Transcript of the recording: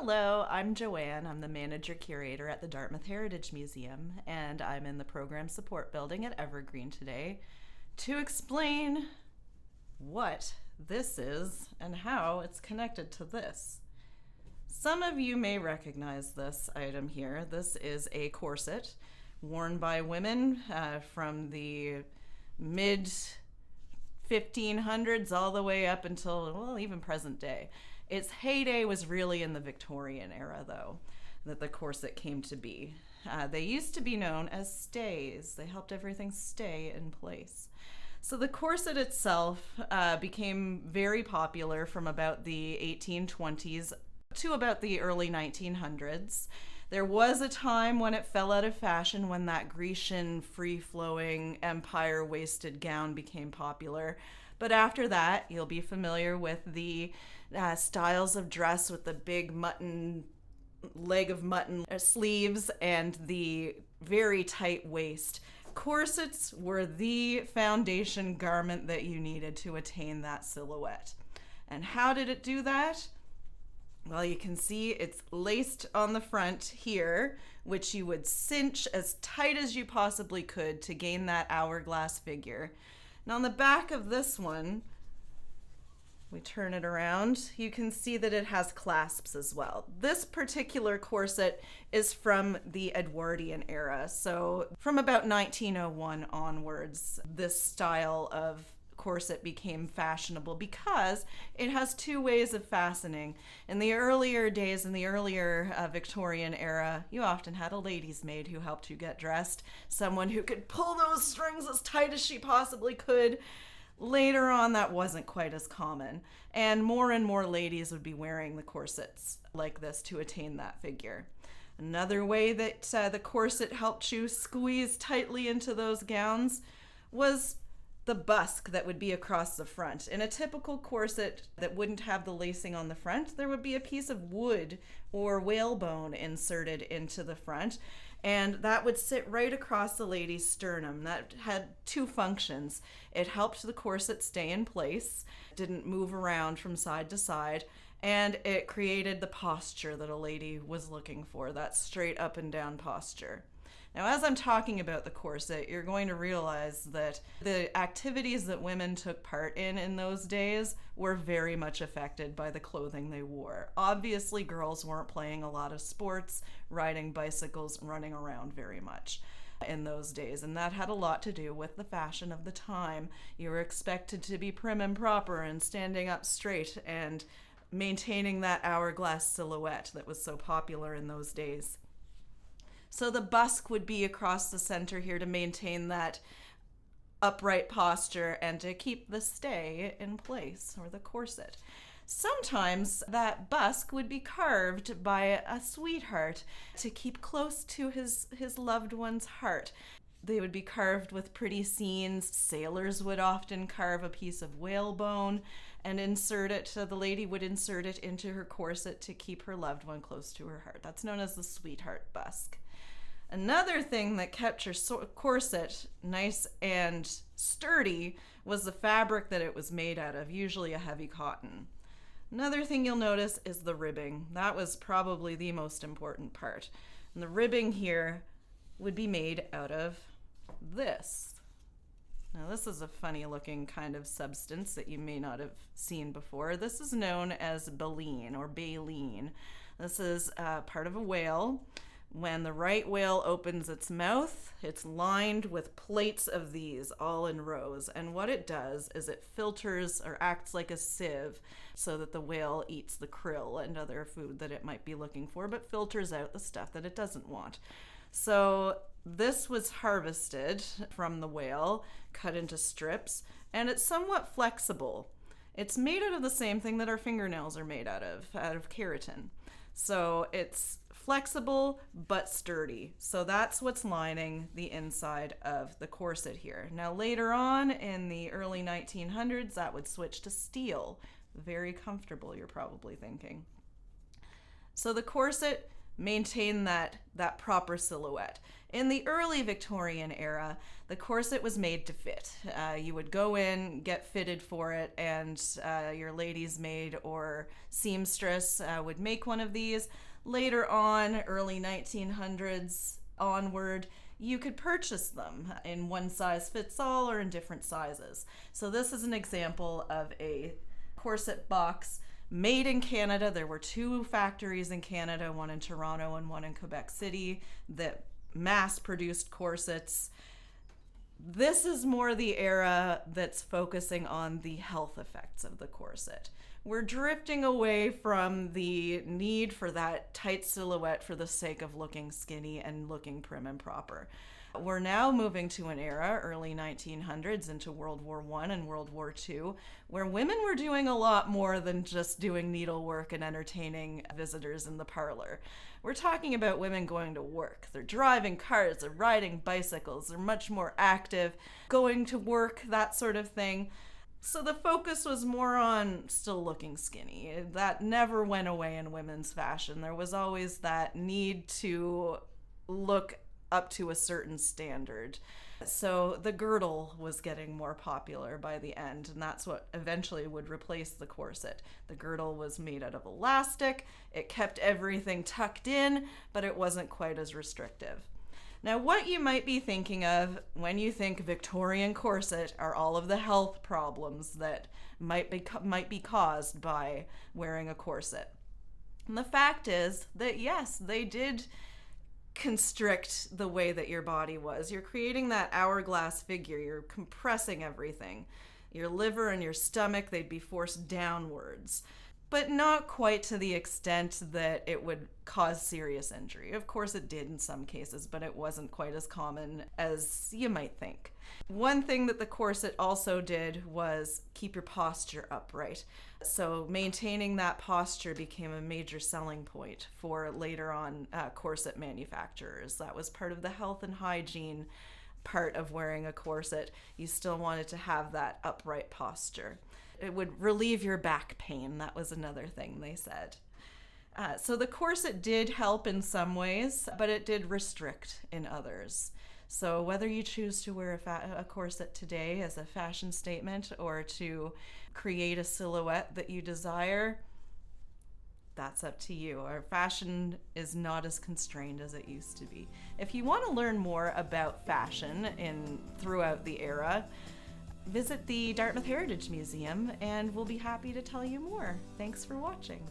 Hello, I'm Joanne. I'm the manager curator at the Dartmouth Heritage Museum, and I'm in the program support building at Evergreen today to explain what this is and how it's connected to this. Some of you may recognize this item here. This is a corset worn by women from the mid 1500s all the way up until, well, even present day. Its heyday was really in the Victorian era, though, that the corset came to be. They used to be known as stays. They helped everything stay in place. So the corset itself became very popular from about the 1820s to about the early 1900s. There was a time when it fell out of fashion when that Grecian free-flowing empire waisted gown became popular. But after that, you'll be familiar with the styles of dress with the big leg of mutton sleeves and the very tight waist. Corsets were the foundation garment that you needed to attain that silhouette. And how did it do that? Well, you can see it's laced on the front here, which you would cinch as tight as you possibly could to gain that hourglass figure. Now on the back of this one, we turn it around, you can see that it has clasps as well. This particular corset is from the Edwardian era, so from about 1901 onwards, this style of corset became fashionable because it has two ways of fastening. In the earlier days, in the earlier Victorian era, you often had a lady's maid who helped you get dressed, someone who could pull those strings as tight as she possibly could. Later on, that wasn't quite as common, and more ladies would be wearing the corsets like this to attain that figure. Another way that the corset helped you squeeze tightly into those gowns was the busk that would be across the front. In a typical corset that wouldn't have the lacing on the front, there would be a piece of wood or whalebone inserted into the front, and that would sit right across the lady's sternum. That had two functions. It helped the corset stay in place, didn't move around from side to side, and it created the posture that a lady was looking for, that straight up and down posture. Now, as I'm talking about the corset, you're going to realize that the activities that women took part in those days were very much affected by the clothing they wore. Obviously, girls weren't playing a lot of sports, riding bicycles, running around very much in those days, and that had a lot to do with the fashion of the time. You were expected to be prim and proper and standing up straight and maintaining that hourglass silhouette that was so popular in those days. So the busk would be across the center here to maintain that upright posture and to keep the stay in place, or the corset. Sometimes that busk would be carved by a sweetheart to keep close to his loved one's heart. They would be carved with pretty scenes. Sailors would often carve a piece of whalebone and insert it, so the lady would insert it into her corset to keep her loved one close to her heart. That's known as the sweetheart busk. Another thing that kept your corset nice and sturdy was the fabric that it was made out of, usually a heavy cotton. Another thing you'll notice is the ribbing. That was probably the most important part. And the ribbing here would be made out of this. Now this is a funny looking kind of substance that you may not have seen before. This is known as baleen or baleen. This is part of a whale. When the right whale opens its mouth, it's lined with plates of these all in rows. And what it does is it filters or acts like a sieve so that the whale eats the krill and other food that it might be looking for, but filters out the stuff that it doesn't want. So this was harvested from the whale, cut into strips, and it's somewhat flexible. It's made out of the same thing that our fingernails are made out of keratin. So it's flexible but sturdy. So that's what's lining the inside of the corset here. Now later on in the early 1900s, that would switch to steel. Very comfortable, you're probably thinking. So the corset maintain that proper silhouette. In the early Victorian era, the corset was made to fit. You would go in, get fitted for it, and your lady's maid or seamstress would make one of these. Later on, early 1900s onward, you could purchase them in one size fits all or in different sizes. So this is an example of a corset box made in Canada. There were 2 factories in Canada, one in Toronto and one in Quebec City, that mass-produced corsets. This is more the era that's focusing on the health effects of the corset. We're drifting away from the need for that tight silhouette for the sake of looking skinny and looking prim and proper. We're now moving to an era, early 1900s into World War I and World War II, where women were doing a lot more than just doing needlework and entertaining visitors in the parlor. We're talking about women going to work. They're driving cars, they're riding bicycles, they're much more active, going to work, that sort of thing. So the focus was more on still looking skinny. That never went away in women's fashion. There was always that need to look up to a certain standard. So the girdle was getting more popular by the end, and that's what eventually would replace the corset. The girdle was made out of elastic. It kept everything tucked in, but it wasn't quite as restrictive. Now, what you might be thinking of when you think Victorian corset are all of the health problems that might be caused by wearing a corset. And the fact is that yes, they did constrict the way that your body was. You're creating that hourglass figure. You're compressing everything. Your liver and your stomach, they'd be forced downwards, but not quite to the extent that it would cause serious injury. Of course it did in some cases, but it wasn't quite as common as you might think. One thing that the corset also did was keep your posture upright. So maintaining that posture became a major selling point for later on corset manufacturers. That was part of the health and hygiene part of wearing a corset. You still wanted to have that upright posture. It would relieve your back pain. That was another thing they said. So the corset did help in some ways, but it did restrict in others. So whether you choose to wear a corset today as a fashion statement or to create a silhouette that you desire, that's up to you. Our fashion is not as constrained as it used to be. If you want to learn more about fashion throughout the era, visit the Dartmouth Heritage Museum and we'll be happy to tell you more. Thanks for watching.